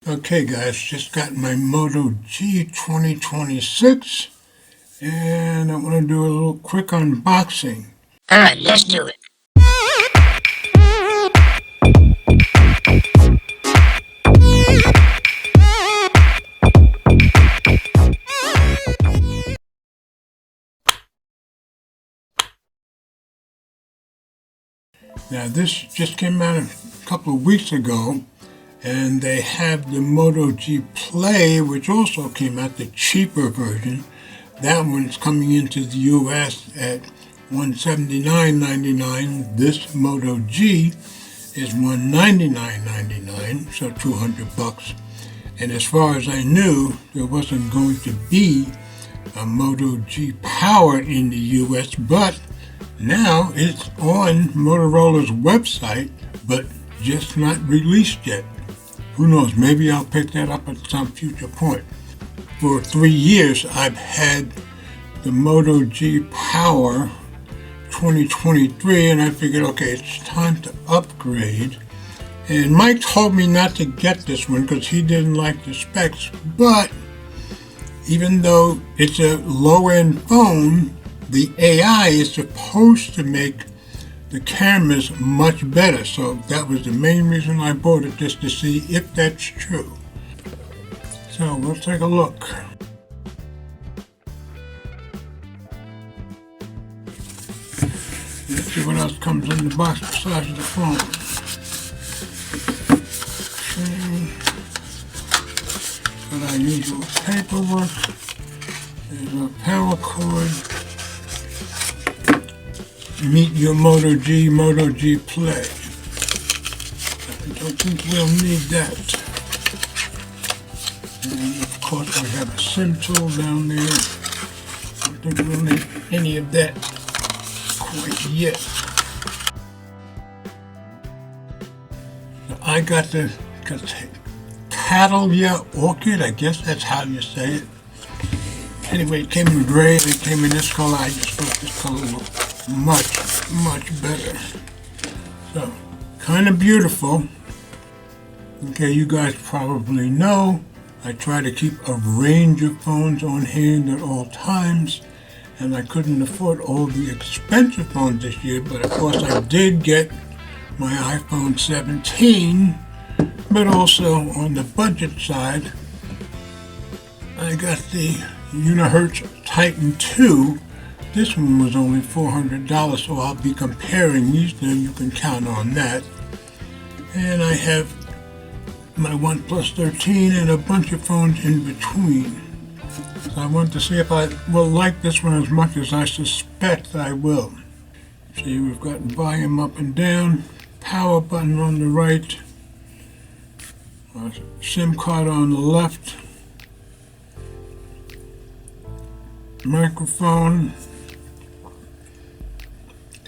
Okay guys, just got my Moto G 2026 and I want to do a little quick unboxing. Alright, let's do it. Now this just came out a couple of weeks ago, and they have the Moto G Play, which also came out, the cheaper version. That one's coming into the U.S. at $179.99. This Moto G is $199.99, so $200. And as far as I knew, there wasn't going to be a Moto G Power in the U.S., but now it's on Motorola's website, but just not released yet. Who knows, maybe I'll pick that up at some future point. For 3 years, I've had the Moto G Power 2023, and I figured, okay, it's time to upgrade. And Mike told me not to get this one because he didn't like the specs, but even though it's a low-end phone, the AI is supposed to make the cameras much better, so that was the main reason I bought it, just to see if that's true. So we'll take a look. Let's see what else comes in the box besides the phone. Okay. Got our usual paperwork. There's our power cord. Meet your Moto G Play. I don't think we'll need that. And of course we have a SIM tool down there. I don't think we'll need any of that quite yet. So I got the Catalina Orchid, I guess that's how you say it. Anyway, it came in gray and it came in this color. I just thought this color looked much better. So, kind of beautiful. Okay, you guys probably know I try to keep a range of phones on hand at all times, and I couldn't afford all the expensive phones this year, but of course I did get my iPhone 17, but also on the budget side, I got the Unihertz Titan 2. This one was only $400, so I'll be comparing these, then you can count on that. And I have my OnePlus 13 and a bunch of phones in between. So I want to see if I will like this one as much as I suspect I will. See, we've got volume up and down, power button on the right, a SIM card on the left, microphone,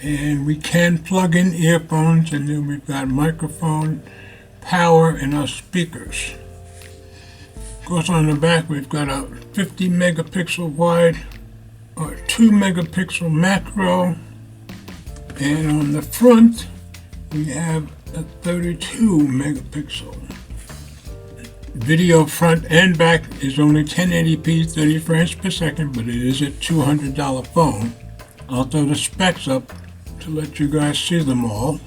and we can plug in earphones, and then we've got microphone, power, and our speakers. Of course, on the back we've got a 50 megapixel wide or 2 megapixel macro, and on the front we have a 32 megapixel. Video front and back is only 1080p 30 frames per second, but it is a $200 phone. I'll throw the specs up to let you guys see them all.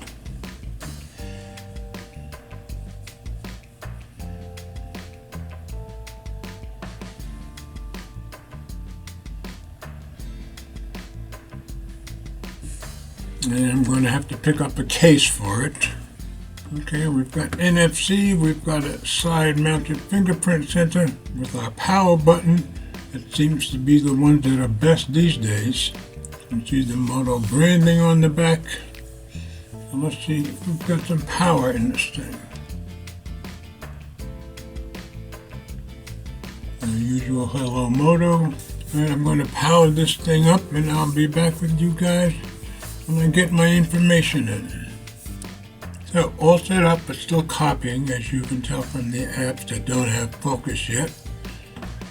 And I'm going to have to pick up a case for it. Okay, we've got NFC, we've got a side-mounted fingerprint sensor with our power button. It seems to be the ones that are best these days. You can see the Moto branding on the back. So let's see if we've got some power in this thing. The usual hello Moto. And I'm going to power this thing up, and I'll be back with you guys when I get my information in. So all set up, but still copying, as you can tell from the apps that don't have focus yet.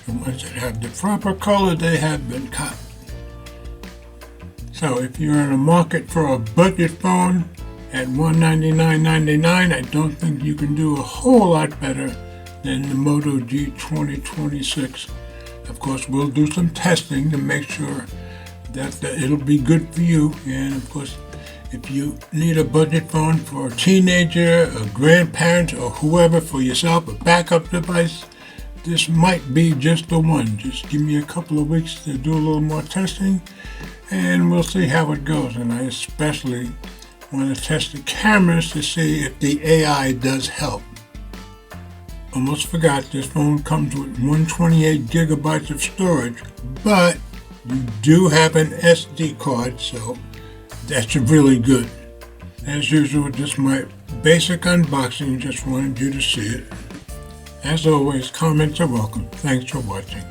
The ones that have the proper color, they have been copied. So if you're in a market for a budget phone at $199.99, I don't think you can do a whole lot better than the Moto G 2026. Of course, we'll do some testing to make sure that it'll be good for you. And of course, if you need a budget phone for a teenager, a grandparent, or whoever, for yourself, a backup device, this might be just the one. Just give me a couple of weeks to do a little more testing, and we'll see how it goes. And I especially want to test the cameras to see if the AI does help. Almost forgot, this phone comes with 128 gigabytes of storage, but you do have an SD card, so that's really good. As usual, just my basic unboxing, just wanted you to see it. As always, comments are welcome. Thanks for watching.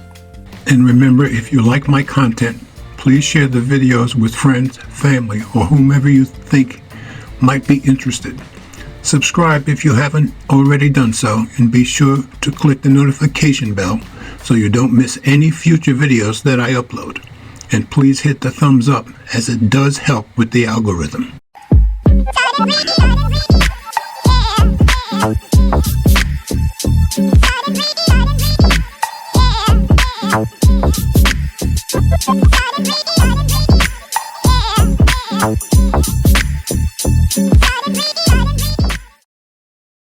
And remember, if you like my content, please share the videos with friends, family, or whomever you think might be interested. Subscribe if you haven't already done so, and be sure to click the notification bell so you don't miss any future videos that I upload. And please hit the thumbs up, as it does help with the algorithm. Yeah.